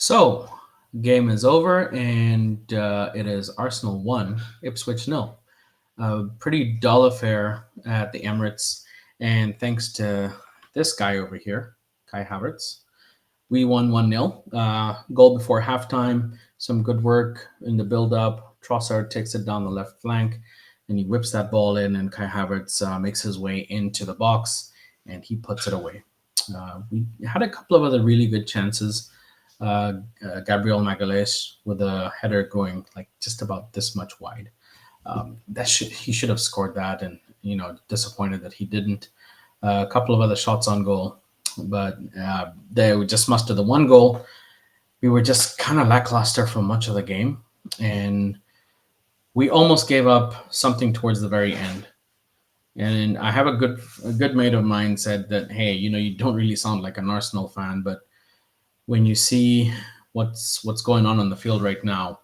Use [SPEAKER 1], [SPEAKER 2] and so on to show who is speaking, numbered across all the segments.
[SPEAKER 1] So, game is over, and it is Arsenal 1, Ipswich nil. A pretty dull affair at the Emirates, and thanks to this guy over here, Kai Havertz, we won 1-0. Goal before halftime, some good work in the build-up. Trossard takes it down the left flank, and he whips that ball in, and Kai Havertz makes his way into the box, and he puts it away. We had a couple of other really good chances. Gabriel Magalhaes with a header going like just about this much wide. He should have scored that, and disappointed that he didn't. A couple of other shots on goal, but they would just muster the one goal. We were just kind of lackluster for much of the game, and we almost gave up something towards the very end. And I have a good mate of mine said that, hey, you don't really sound like an Arsenal fan, but when you see what's going on the field right now,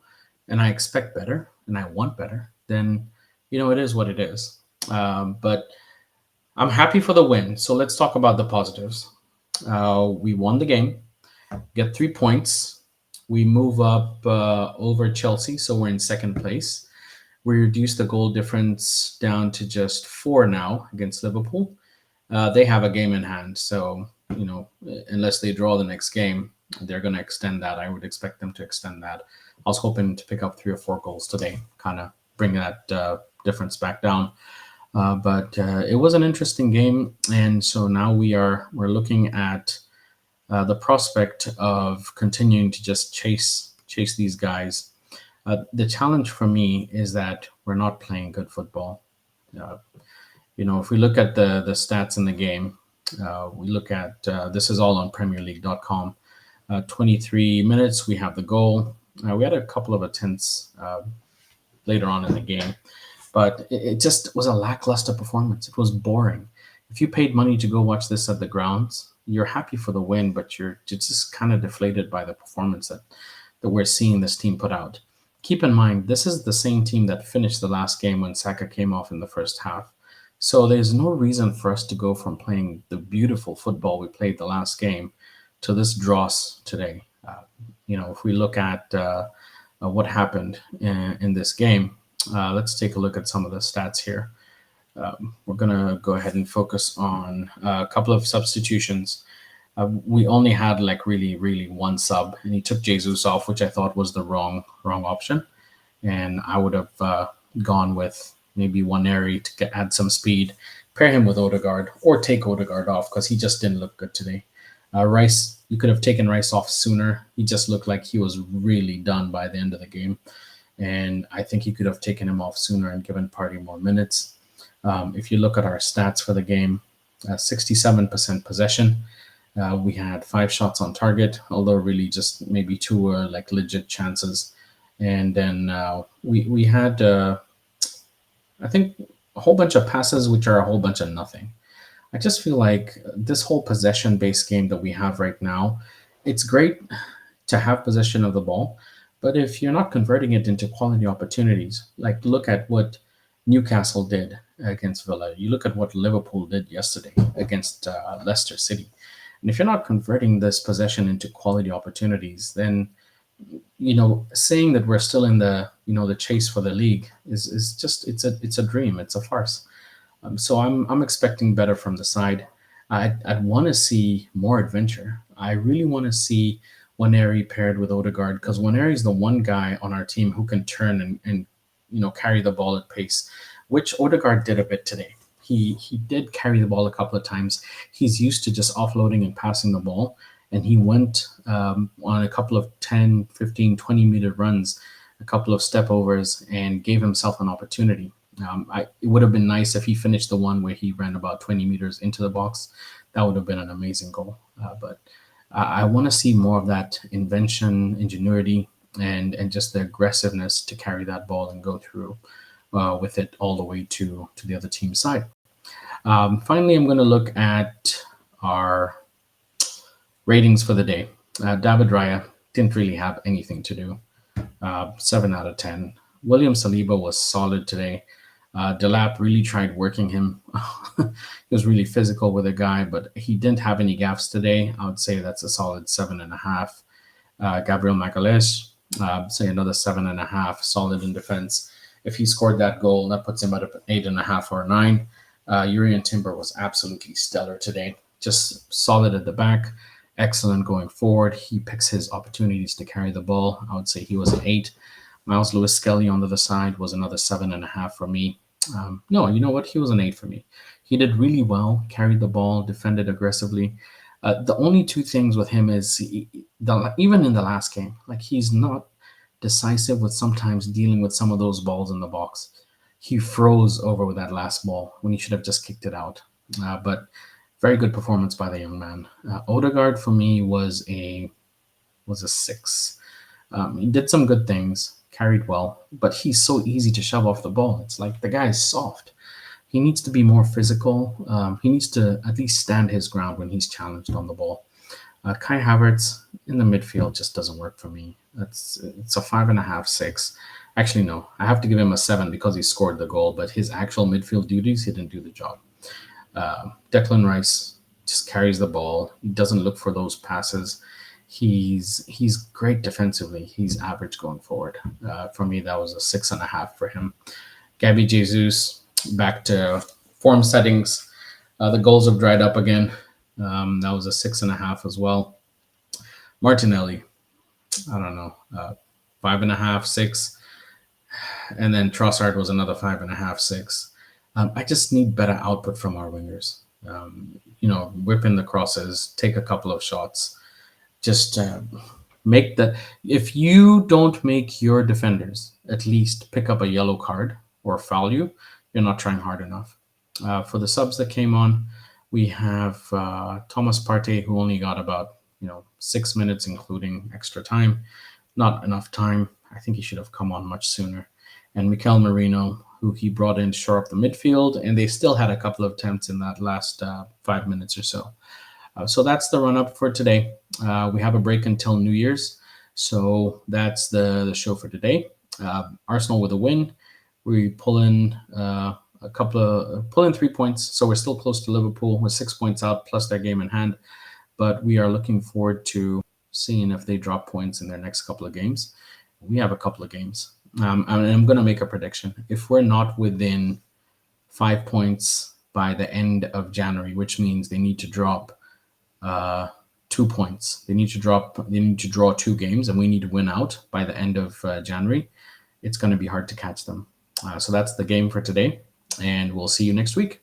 [SPEAKER 1] and I expect better and I want better, then it is what it is. But I'm happy for the win. So let's talk about the positives. We won the game, get 3 points. We move up over Chelsea, so we're in second place. We reduced the goal difference down to just four now against Liverpool. They have a game in hand, so unless they draw the next game, they're going to extend that. I would expect them to extend that. I was hoping to pick up 3 or 4 goals today, kind of bring that difference back down. But it was an interesting game, and so now we're looking at the prospect of continuing to just chase these guys. The challenge for me is that we're not playing good football. Uh, if we look at the stats in the game, we look at this is all on PremierLeague.com. 23 minutes, we have the goal. We had a couple of attempts later on in the game, but it just was a lackluster performance. It was boring. If you paid money to go watch this at the grounds, you're happy for the win, but you're just kind of deflated by the performance that we're seeing this team put out. Keep in mind, this is the same team that finished the last game when Saka came off in the first half. So there's no reason for us to go from playing the beautiful football we played the last game to this dross today. If we look at what happened in this game, let's take a look at some of the stats here. We're going to go ahead and focus on a couple of substitutions. We only had like really one sub, and he took Jesus off, which I thought was the wrong option. And I would have gone with maybe Waneri to add some speed, pair him with Odegaard, or take Odegaard off because he just didn't look good today. Rice, you could have taken Rice off sooner. He just looked like he was really done by the end of the game. And I think you could have taken him off sooner and given Partey more minutes. If you look at our stats for the game, 67% possession. We had 5 shots on target, although really just maybe 2 were like legit chances. And then we had, I think, a whole bunch of passes, which are a whole bunch of nothing. I just feel like this whole possession-based game that we have right now, it's great to have possession of the ball, but if you're not converting it into quality opportunities, like look at what Newcastle did against Villa, you look at what Liverpool did yesterday against Leicester City, and if you're not converting this possession into quality opportunities, then saying that we're still in the chase for the league is just it's a dream, it's a farce. So I'm expecting better from the side. I'd want to see more adventure. I really want to see Waneri paired with Odegaard, because Waneri is the one guy on our team who can turn and carry the ball at pace, which Odegaard did a bit today. He did carry the ball a couple of times. He's used to just offloading and passing the ball, and he went on a couple of 10, 15, 20-meter runs, a couple of step overs, and gave himself an opportunity. It would have been nice if he finished the one where he ran about 20 meters into the box. That would have been an amazing goal. But I want to see more of that invention, ingenuity, and just the aggressiveness to carry that ball and go through with it all the way to the other team's side. Finally, I'm going to look at our ratings for the day. David Raya didn't really have anything to do. 7 out of 10. William Saliba was solid today. Delap really tried working him. He was really physical with the guy, but he didn't have any gaffes today. I would say that's a solid 7.5. Gabriel Magalhaes, say another 7.5, solid in defense. If he scored that goal, that puts him at an 8.5 or a 9. Urian Timber was absolutely stellar today. Just solid at the back, excellent going forward. He picks his opportunities to carry the ball. I would say he was an 8. Miles Lewis Skelly on the other side was another 7.5 for me. No, you know what? He was an 8 for me. He did really well, carried the ball, defended aggressively. The only two things with him is even in the last game, like he's not decisive with sometimes dealing with some of those balls in the box. He froze over with that last ball when he should have just kicked it out. But very good performance by the young man. Odegaard for me was a 6. He did some good things, carried well, but he's so easy to shove off the ball. It's like the guy's soft. He needs to be more physical. He needs to at least stand his ground when he's challenged on the ball. Kai Havertz in the midfield just doesn't work for me. It's a 5.5, 6. Actually, no, I have to give him a 7 because he scored the goal, but his actual midfield duties, he didn't do the job. Declan Rice just carries the ball. He doesn't look for those passes. He's great defensively. He's average going forward. For me, that was a 6.5 for him. Gabby Jesus back to form settings. The goals have dried up again. That was a 6.5 as well. Martinelli, I don't know, 5.5, 6, and then Trossard was another 5.5, 6. I just need better output from our wingers. Whip in the crosses, take a couple of shots. Just make that. If you don't make your defenders at least pick up a yellow card or foul you, you're not trying hard enough. For the subs that came on, we have Thomas Partey, who only got about 6 minutes, including extra time. Not enough time. I think he should have come on much sooner. And Mikel Merino, who he brought in to shore up the midfield, and they still had a couple of attempts in that last 5 minutes or so. So that's the run-up for today. We have a break until New Year's. So that's the show for today. Arsenal with a win. We pull in pull in 3 points. So we're still close to Liverpool. We're 6 points out plus their game in hand. But we are looking forward to seeing if they drop points in their next couple of games. We have a couple of games. And I'm going to make a prediction. If we're not within 5 points by the end of January, which means they need to drop 2 points. They need to draw 2 games, and we need to win out by the end of January. It's going to be hard to catch them. So that's the game for today, and we'll see you next week.